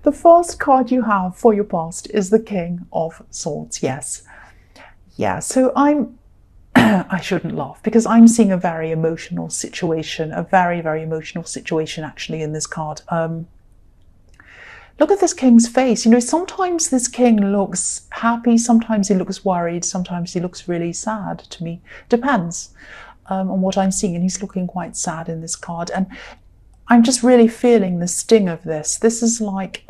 The first card you have for your past is the King of Swords. Yes. Yeah, so I shouldn't laugh because I'm seeing a very emotional situation, a very, very emotional situation actually in this card. Look at this king's face. You know, sometimes this king looks happy, sometimes he looks worried, sometimes he looks really sad to me. Depends on what I'm seeing, and he's looking quite sad in this card. And I'm just really feeling the sting of this. This is like,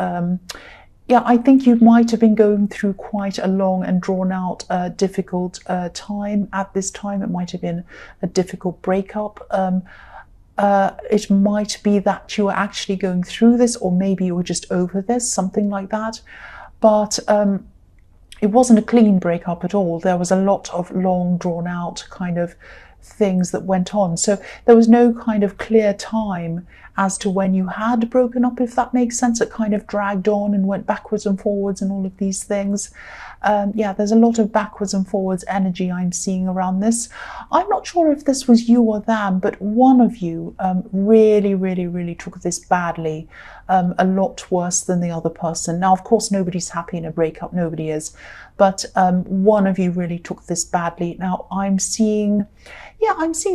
yeah, I think you might have been going through quite a long and drawn out, difficult time. At this time, it might have been a difficult breakup. It might be that you were actually going through this, or maybe you were just over this, something like that. But it wasn't a clean breakup at all. There was a lot of long drawn out kind of things that went on. So there was no kind of clear time as to when you had broken up, if that makes sense. It kind of dragged on and went backwards and forwards and all of these things. Yeah, there's a lot of backwards and forwards energy I'm seeing around this. I'm not sure if this was you or them, but one of you really, really, really took this badly, a lot worse than the other person. Now, of course, nobody's happy in a breakup, nobody is, but one of you really took this badly. Now, I'm seeing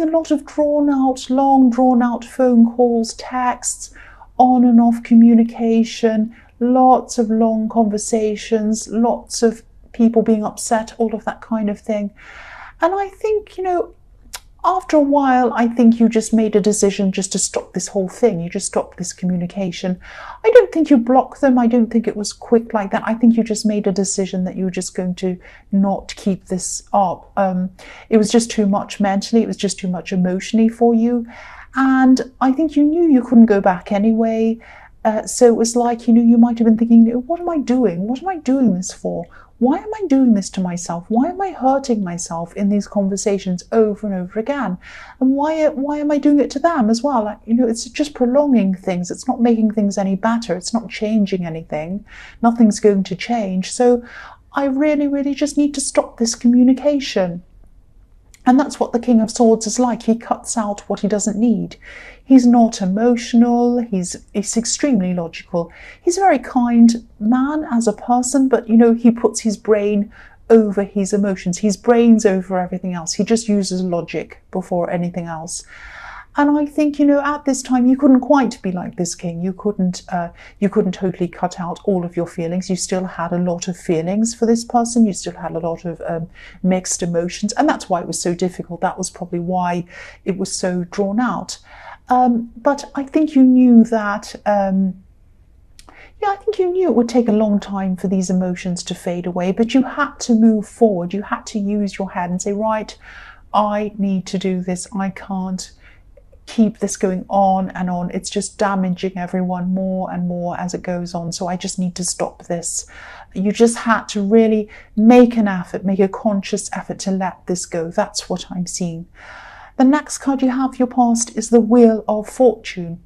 a lot of long drawn out phone calls, texts, on and off communication, lots of long conversations, lots of people being upset, all of that kind of thing. And I think, you know, after a while, I think you just made a decision just to stop this whole thing. You just stopped this communication. I don't think you blocked them. I don't think it was quick like that. I think you just made a decision that you were just going to not keep this up. It was just too much mentally. It was just too much emotionally for you. And I think you knew you couldn't go back anyway. So it was like, you know, you might have been thinking, what am I doing? What am I doing this for? Why am I doing this to myself? Why am I hurting myself in these conversations over and over again? And why am I doing it to them as well? You know, it's just prolonging things. It's not making things any better. It's not changing anything. Nothing's going to change. So I really, really just need to stop this communication. And that's what the King of Swords is like. He cuts out what he doesn't need. He's not emotional. He's extremely logical. He's a very kind man as a person, but, you know, he puts his brain over his emotions. His brain's over everything else. He just uses logic before anything else. And I think, you know, at this time, you couldn't quite be like this king. You couldn't totally cut out all of your feelings. You still had a lot of feelings for this person. You still had a lot of mixed emotions. And that's why it was so difficult. That was probably why it was so drawn out. But I think you knew that, I think you knew it would take a long time for these emotions to fade away, but you had to move forward. You had to use your head and say, right, I need to do this. I can't keep this going on and on. It's just damaging everyone more and more as it goes on. So I just need to stop this. You just had to really make an effort, make a conscious effort to let this go. That's what I'm seeing. The next card you have for your past is the Wheel of Fortune.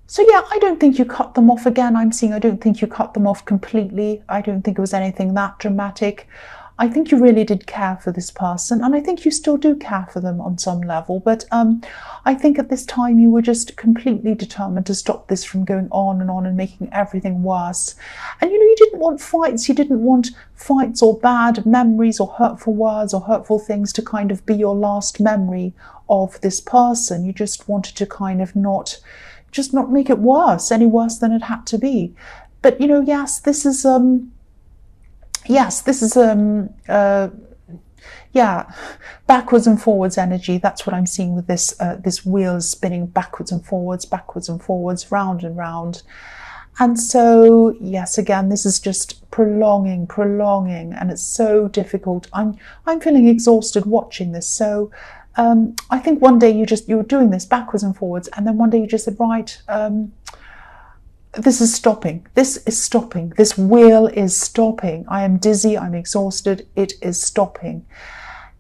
So yeah, I don't think you cut them off again. I don't think you cut them off completely. I don't think it was anything that dramatic. I think you really did care for this person, and I think you still do care for them on some level, but I think at this time you were just completely determined to stop this from going on and making everything worse. And you know, you didn't want fights. You didn't want fights or bad memories or hurtful words or hurtful things to kind of be your last memory of this person. You just wanted to kind of not make it worse, any worse than it had to be. But you know, yes, this is backwards and forwards energy. That's what I'm seeing with this this wheel spinning backwards and forwards, round and round. And so yes, again, this is just prolonging, and it's so difficult. I'm feeling exhausted watching this. So I think one day you were doing this backwards and forwards, and then one day you just said, right, this is stopping. This is stopping. This wheel is stopping. I am dizzy. I'm exhausted. It is stopping.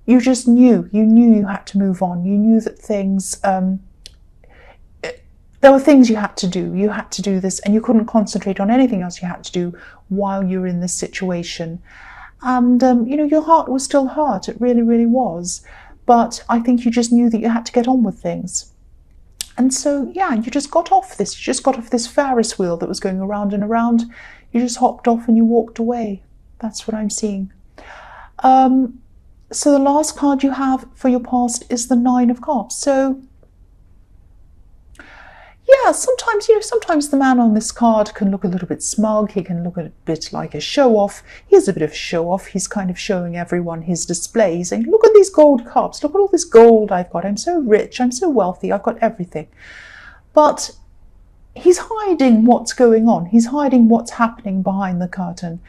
You just knew. You knew you had to move on. You knew that things, there were things you had to do. You had to do this, and you couldn't concentrate on anything else you had to do while you were in this situation. And, you know, your heart was still hurt. It really, really was. But I think you just knew that you had to get on with things. And so, yeah, you just got off this. You just got off this Ferris wheel that was going around and around. You just hopped off and you walked away. That's what I'm seeing. So the last card you have for your past is the Nine of Cups. So, yeah, sometimes the man on this card can look a little bit smug. He can look a bit like a show-off. He is a bit of a show-off. He's kind of showing everyone his display, saying, look at these gold cups. Look at all this gold I've got. I'm so rich. I'm so wealthy. I've got everything. But he's hiding what's going on. He's hiding what's happening behind the curtain.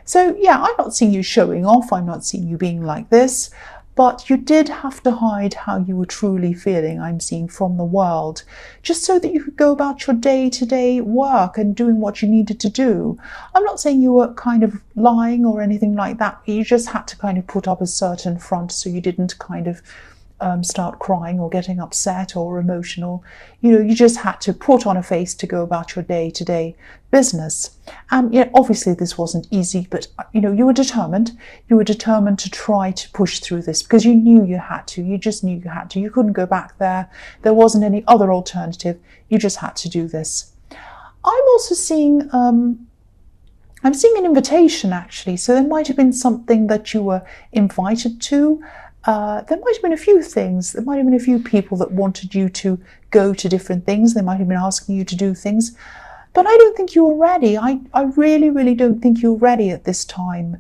So, yeah, I'm not seeing you showing off. I'm not seeing you being like this. But you did have to hide how you were truly feeling, I'm seeing, from the world, just so that you could go about your day-to-day work and doing what you needed to do. I'm not saying you were kind of lying or anything like that. You just had to kind of put up a certain front so you didn't kind of start crying or getting upset or emotional. You just had to put on a face to go about your day-to-day business. And obviously this wasn't easy, but you were determined. You were determined to try to push through this because you knew you had to. You just knew you had to. You couldn't go back there. There wasn't any other alternative. You just had to do this. I'm also seeing I'm seeing an invitation, actually. So there might have been something that you were invited to. There might have been a few things. There might have been a few people that wanted you to go to different things. They might have been asking you to do things. But I don't think you were ready. I really, really don't think you were ready at this time.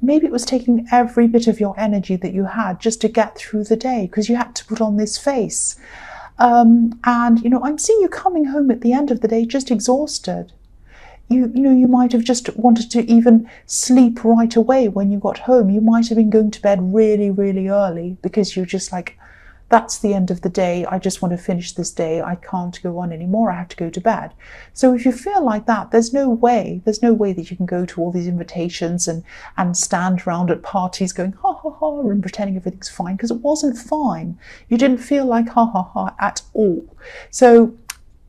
Maybe it was taking every bit of your energy that you had just to get through the day because you had to put on this face. And, I'm seeing you coming home at the end of the day just exhausted. You might have just wanted to even sleep right away when you got home. You might have been going to bed really, really early because you're just like, that's the end of the day. I just want to finish this day. I can't go on anymore. I have to go to bed. So if you feel like that, there's no way that you can go to all these invitations and stand around at parties going, ha, ha, ha, and pretending everything's fine, because it wasn't fine. You didn't feel like ha, ha, ha at all. So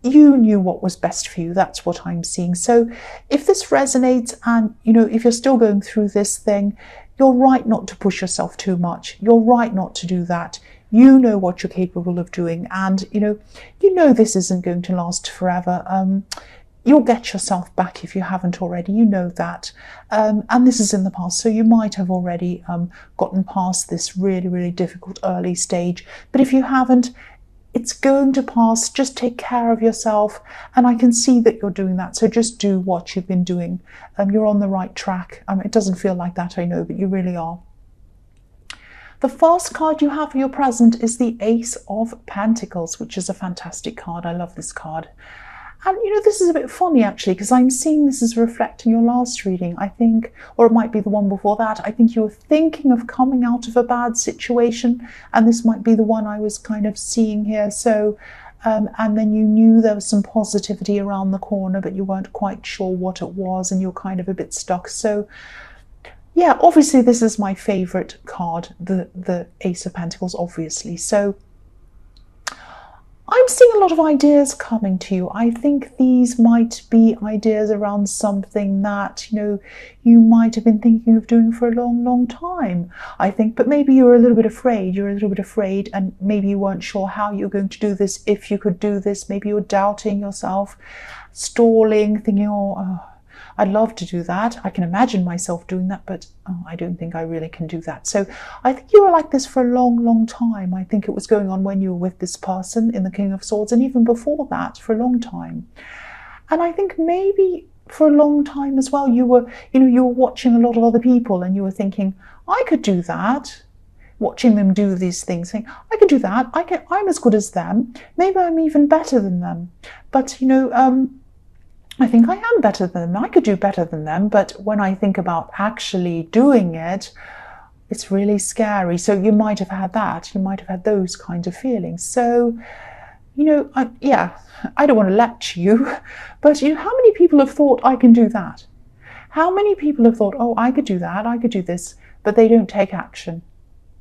you knew what was best for you. That's what I'm seeing. So if this resonates and, if you're still going through this thing, you're right not to push yourself too much. You're right not to do that. You know what you're capable of doing. And, this isn't going to last forever. You'll get yourself back if you haven't already. You know that. And this is in the past. So you might have already gotten past this really, really difficult early stage. But if you haven't, it's going to pass. Just take care of yourself. And I can see that you're doing that. So just do what you've been doing. You're on the right track. It doesn't feel like that, I know, but you really are. The first card you have for your present is the Ace of Pentacles, which is a fantastic card. I love this card. And, this is a bit funny, actually, because I'm seeing this as reflecting your last reading, I think, or it might be the one before that. I think you were thinking of coming out of a bad situation, and this might be the one I was kind of seeing here. So, and then you knew there was some positivity around the corner, but you weren't quite sure what it was, and you're kind of a bit stuck. So, yeah, obviously this is my favourite card, the Ace of Pentacles, obviously. So I'm seeing a lot of ideas coming to you. I think these might be ideas around something that, you might have been thinking of doing for a long, long time, I think. But maybe you were a little bit afraid. You're a little bit afraid, and maybe you weren't sure how you were going to do this, if you could do this. Maybe you were doubting yourself, stalling, thinking, I'd love to do that. I can imagine myself doing that, but I don't think I really can do that. So I think you were like this for a long, long time. I think it was going on when you were with this person in the King of Swords, and even before that for a long time. And I think maybe for a long time as well, you were watching a lot of other people and you were thinking, I could do that. Watching them do these things, saying, I could do that. I'm as good as them. Maybe I'm even better than them. But, I think I am better than them. I could do better than them. But when I think about actually doing it, it's really scary. So you might have had that. You might have had those kinds of feelings. So, I don't want to lecture you, but how many people have thought, I can do that? How many people have thought, oh, I could do that, I could do this, but they don't take action?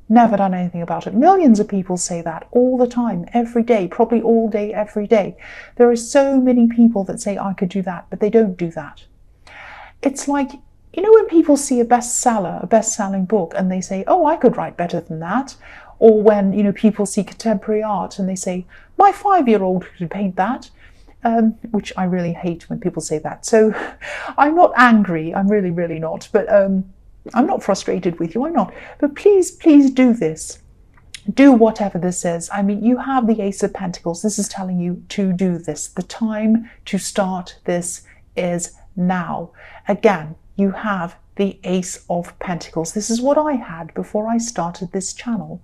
Never done anything about it. Millions of people say that all the time, every day, probably all day, every day. There are so many people that say, I could do that, but they don't do that. It's like, when people see a bestseller, a best-selling book, and they say, oh, I could write better than that, Or when, you know, people see contemporary art and they say, my 5-year-old could paint that, which I really hate when people say that. So I'm not angry, I'm really, really not, but I'm not frustrated with you, I'm not. But please, please do this. Do whatever this is. I mean, you have the Ace of Pentacles. This is telling you to do this. The time to start this is now. Again, you have the Ace of Pentacles. This is what I had before I started this channel.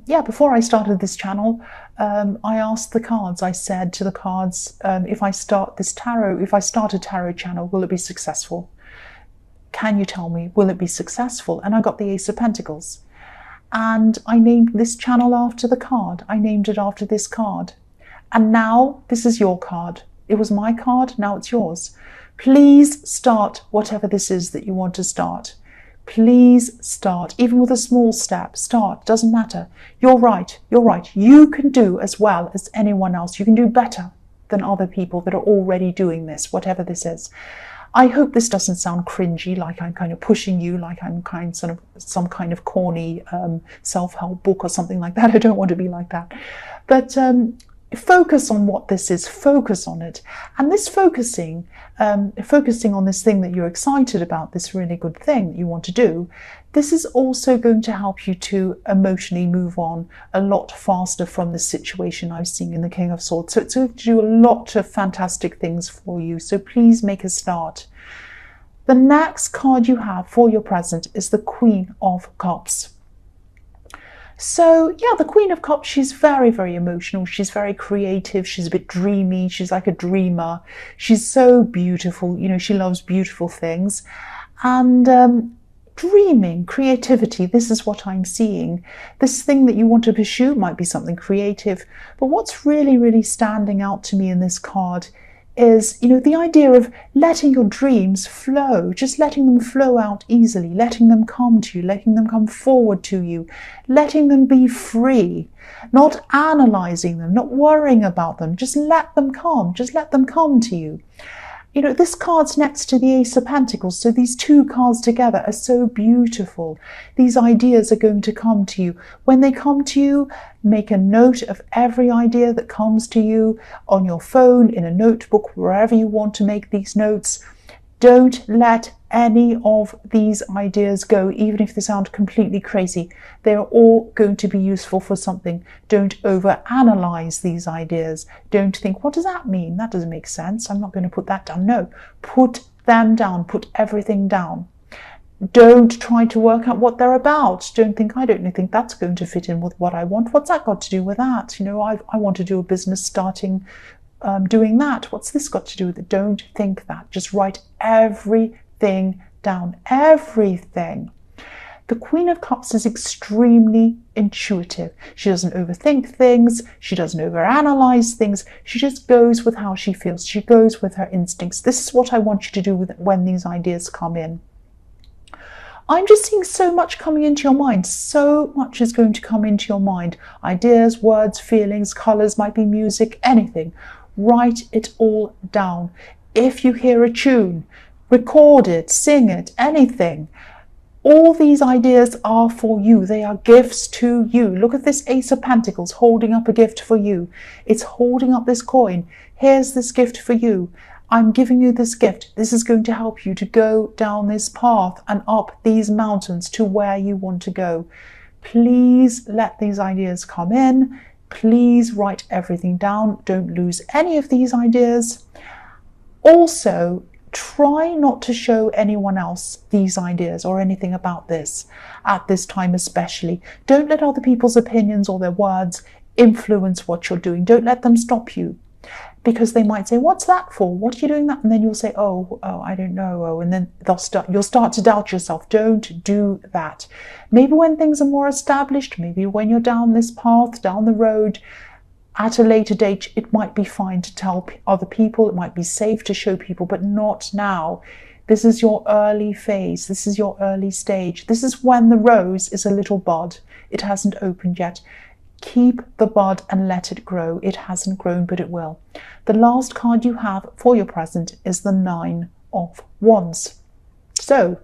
Before I started this channel, I asked the cards, I said to the cards, if I start a tarot channel, will it be successful? Can you tell me, will it be successful? And I got the Ace of Pentacles. And I named this channel after the card. I named it after this card. And now this is your card. It was my card, now it's yours. Please start whatever this is that you want to start. Please start, even with a small step, start, doesn't matter. You're right, you're right. You can do as well as anyone else. You can do better than other people that are already doing this, whatever this is. I hope this doesn't sound cringy, like I'm kind of pushing you, like I'm some kind of corny self-help book or something like that. I don't want to be like that. But focus on what this is, focus on it. And this focusing on this thing that you're excited about, this really good thing that you want to do, this is also going to help you to emotionally move on a lot faster from the situation I've seen in the King of Swords. So it's going to do a lot of fantastic things for you. So please make a start. The next card you have for your present is the Queen of Cups. So yeah, the Queen of Cups, she's very, very emotional. She's very creative. She's a bit dreamy. She's like a dreamer. She's so beautiful. You know, she loves beautiful things. And dreaming, creativity, this is what I'm seeing. This thing that you want to pursue might be something creative. But what's really, really standing out to me in this card is, you know, the idea of letting your dreams flow, just letting them flow out easily, letting them come to you, letting them come forward to you, letting them be free, not analyzing them, not worrying about them, just let them come to you. You know, this card's next to the Ace of Pentacles, so these two cards together are so beautiful. These ideas are going to come to you. When they come to you, make a note of every idea that comes to you on your phone, in a notebook, wherever you want to make these notes. Don't let any of these ideas go, even if they sound completely crazy. They are all going to be useful for something. Don't overanalyze these ideas. Don't think, what does that mean? That doesn't make sense. I'm not going to put that down. No, put them down. Put everything down. Don't try to work out what they're about. Don't think, I don't think that's going to fit in with what I want. What's that got to do with that? You know, I want to do a business starting doing that. What's this got to do with it? Don't think that. Just write everything down. Everything. The Queen of Cups is extremely intuitive. She doesn't overthink things. She doesn't overanalyze things. She just goes with how she feels. She goes with her instincts. This is what I want you to do when these ideas come in. I'm just seeing so much coming into your mind. So much is going to come into your mind. Ideas, words, feelings, colors, might be music, anything. Write it all down. If you hear a tune, record it, sing it, anything. All these ideas are for you. They are gifts to you. Look at this Ace of Pentacles holding up a gift for you. It's holding up this coin. Here's this gift for you. I'm giving you this gift. This is going to help you to go down this path and up these mountains to where you want to go. Please let these ideas come in. Please write everything down. Don't lose any of these ideas. Also, try not to show anyone else these ideas or anything about this at this time especially. Don't let other people's opinions or their words influence what you're doing. Don't let them stop you, because they might say, what's that for? What are you doing that? And then you'll say, oh, I don't know. And then you'll start to doubt yourself. Don't do that. Maybe when things are more established, maybe when you're down this path, down the road, at a later date, it might be fine to tell other people. It might be safe to show people, but not now. This is your early phase. This is your early stage. This is when the rose is a little bud. It hasn't opened yet. Keep the bud and let it grow. It hasn't grown, but it will. The last card you have for your present is the Nine of Wands. So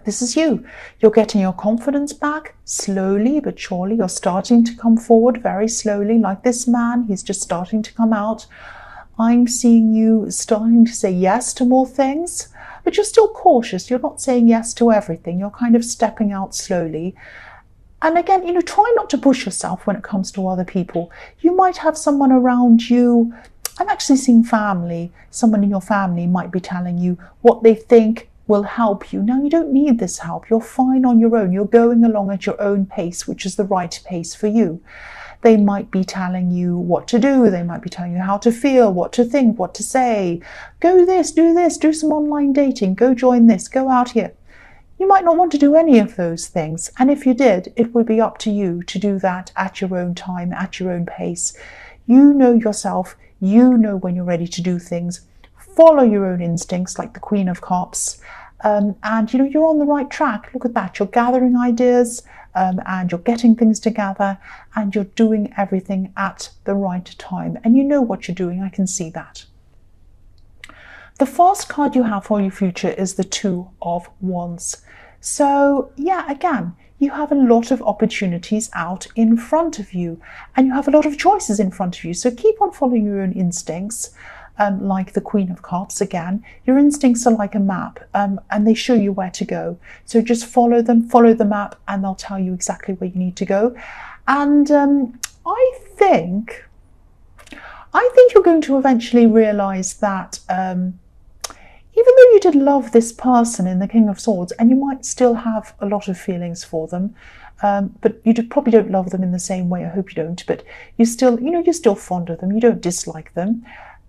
This is you. You're getting your confidence back slowly but surely. You're starting to come forward very slowly, like this man. He's just starting to come out. I'm seeing you starting to say yes to more things, but you're still cautious. You're not saying yes to everything. You're kind of stepping out slowly. And again, try not to push yourself when it comes to other people. You might have someone around you. I'm actually seeing family. Someone in your family might be telling you what they think will help you. Now, you don't need this help. You're fine on your own. You're going along at your own pace, which is the right pace for you. They might be telling you what to do. They might be telling you how to feel, what to think, what to say. Go this, do some online dating, go join this, go out here. You might not want to do any of those things. And if you did, it would be up to you to do that at your own time, at your own pace. You know yourself. You know when you're ready to do things. Follow your own instincts, like the Queen of Cups. And you're on the right track. Look at that. You're gathering ideas and you're getting things together and you're doing everything at the right time. And you know what you're doing. I can see that. The first card you have for your future is the Two of Wands. So yeah, again, you have a lot of opportunities out in front of you and you have a lot of choices in front of you. So keep on following your own instincts, like the Queen of Cups. Again, your instincts are like a map and they show you where to go. So just follow them, follow the map, and they'll tell you exactly where you need to go. And I think you're going to eventually realize that even though you did love this person in the King of Swords, and you might still have a lot of feelings for them, but you probably don't love them in the same way. I hope you don't, but you're still fond of them. You don't dislike them.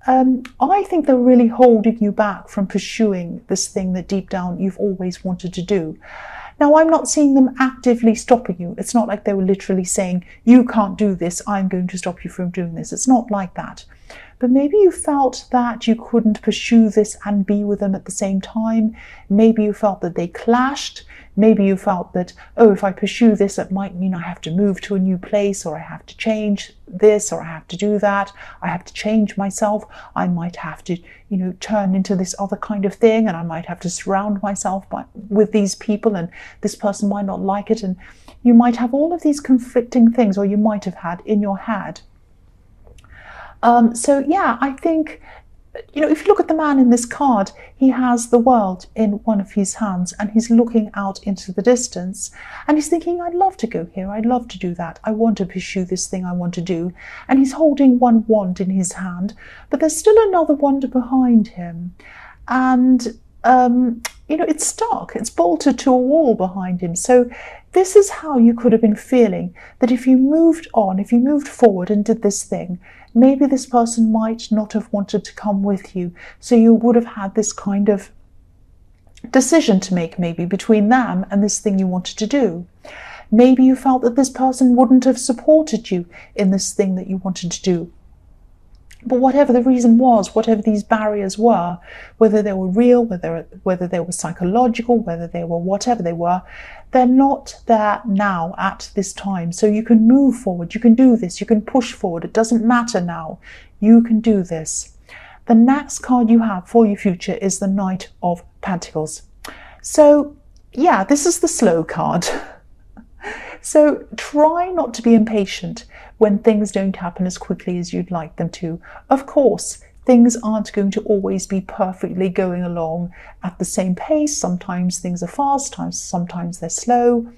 I think they're really holding you back from pursuing this thing that deep down you've always wanted to do. Now, I'm not seeing them actively stopping you. It's not like they were literally saying, you can't do this, I'm going to stop you from doing this. It's not like that. But maybe you felt that you couldn't pursue this and be with them at the same time. Maybe you felt that they clashed. Maybe you felt that, oh, if I pursue this, it might mean I have to move to a new place, or I have to change this, or I have to do that. I have to change myself. I might have to, turn into this other kind of thing, and I might have to surround myself with these people, and this person might not like it. And you might have all of these conflicting things, or you might have had in your head. So yeah, I think, if you look at the man in this card, he has the world in one of his hands and he's looking out into the distance and he's thinking, I'd love to go here. I'd love to do that. I want to pursue this thing I want to do. And he's holding one wand in his hand, but there's still another wand behind him. And, it's stuck. It's bolted to a wall behind him. So this is how you could have been feeling, that if you moved on, if you moved forward and did this thing, maybe this person might not have wanted to come with you. So you would have had this kind of decision to make, maybe between them and this thing you wanted to do. Maybe you felt that this person wouldn't have supported you in this thing that you wanted to do. But whatever the reason was, whatever these barriers were, whether they were real, whether they were psychological, whether they were whatever they were, they're not there now at this time. So you can move forward, you can do this, you can push forward. It doesn't matter now. You can do this. The next card you have for your future is the Knight of Pentacles. So yeah, this is the slow card. So try not to be impatient when things don't happen as quickly as you'd like them to. Of course, things aren't going to always be perfectly going along at the same pace. Sometimes things are fast, sometimes they're slow.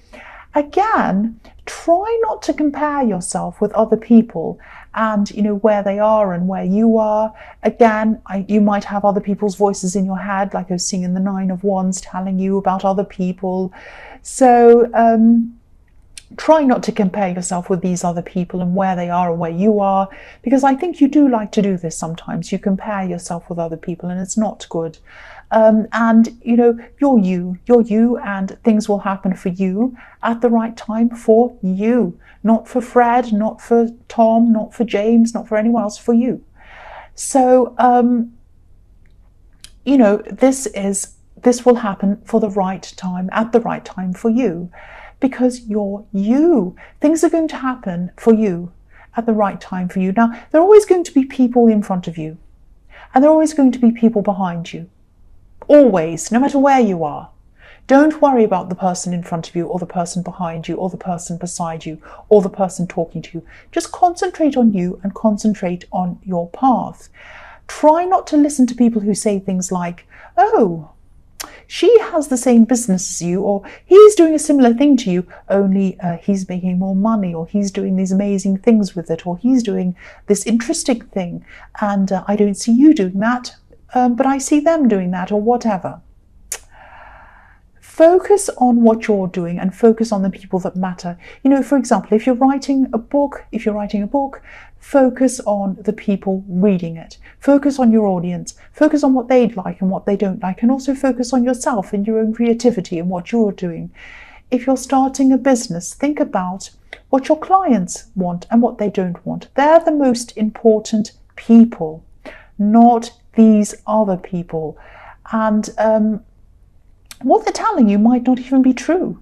Again, try not to compare yourself with other people and where they are and where you are. Again, you might have other people's voices in your head, like I was seeing in the Nine of Wands telling you about other people. So try not to compare yourself with these other people and where they are and where you are, because I think you do like to do this sometimes. You compare yourself with other people and it's not good. And you're you, and things will happen for you at the right time for you, not for Fred, not for Tom, not for James, not for anyone else, for you. So this will happen for the right time, at the right time for you, because you're you. Things are going to happen for you at the right time for you. Now, there are always going to be people in front of you, and there are always going to be people behind you. Always, no matter where you are. Don't worry about the person in front of you or the person behind you or the person beside you or the person talking to you. Just concentrate on you and concentrate on your path. Try not to listen to people who say things like, oh, she has the same business as you, or he's doing a similar thing to you, only he's making more money, or he's doing these amazing things with it, or he's doing this interesting thing, and I don't see you doing that, but I see them doing that, or whatever. Focus on what you're doing and focus on the people that matter. You know, for example, if you're writing a book, focus on the people reading it. Focus on your audience. Focus on what they'd like and what they don't like, and also focus on yourself and your own creativity and what you're doing. If you're starting a business, think about what your clients want and what they don't want. They're the most important people, not these other people. And what they're telling you might not even be true.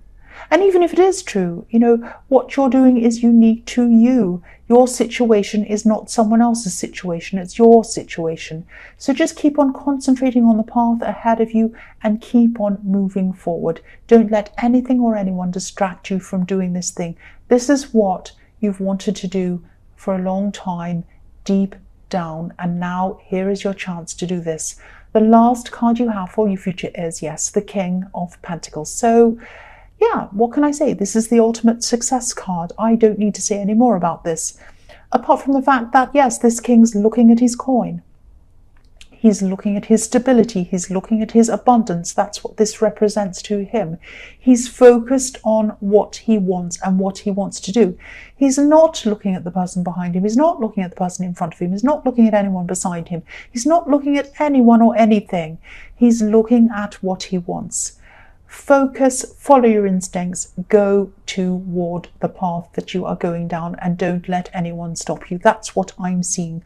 And even if it is true, you know, what you're doing is unique to you. Your situation is not someone else's situation, it's your situation. So just keep on concentrating on the path ahead of you and keep on moving forward. Don't let anything or anyone distract you from doing this thing. This is what you've wanted to do for a long time, deep down, and now here is your chance to do this. The last card you have for your future is, yes, the King of Pentacles. So yeah, what can I say? This is the ultimate success card. I don't need to say any more about this, apart from the fact that, yes, this king's looking at his coin. He's looking at his stability. He's looking at his abundance. That's what this represents to him. He's focused on what he wants and what he wants to do. He's not looking at the person behind him. He's not looking at the person in front of him. He's not looking at anyone beside him. He's not looking at anyone or anything. He's looking at what he wants. Focus, follow your instincts, go toward the path that you are going down, and don't let anyone stop you. That's what I'm seeing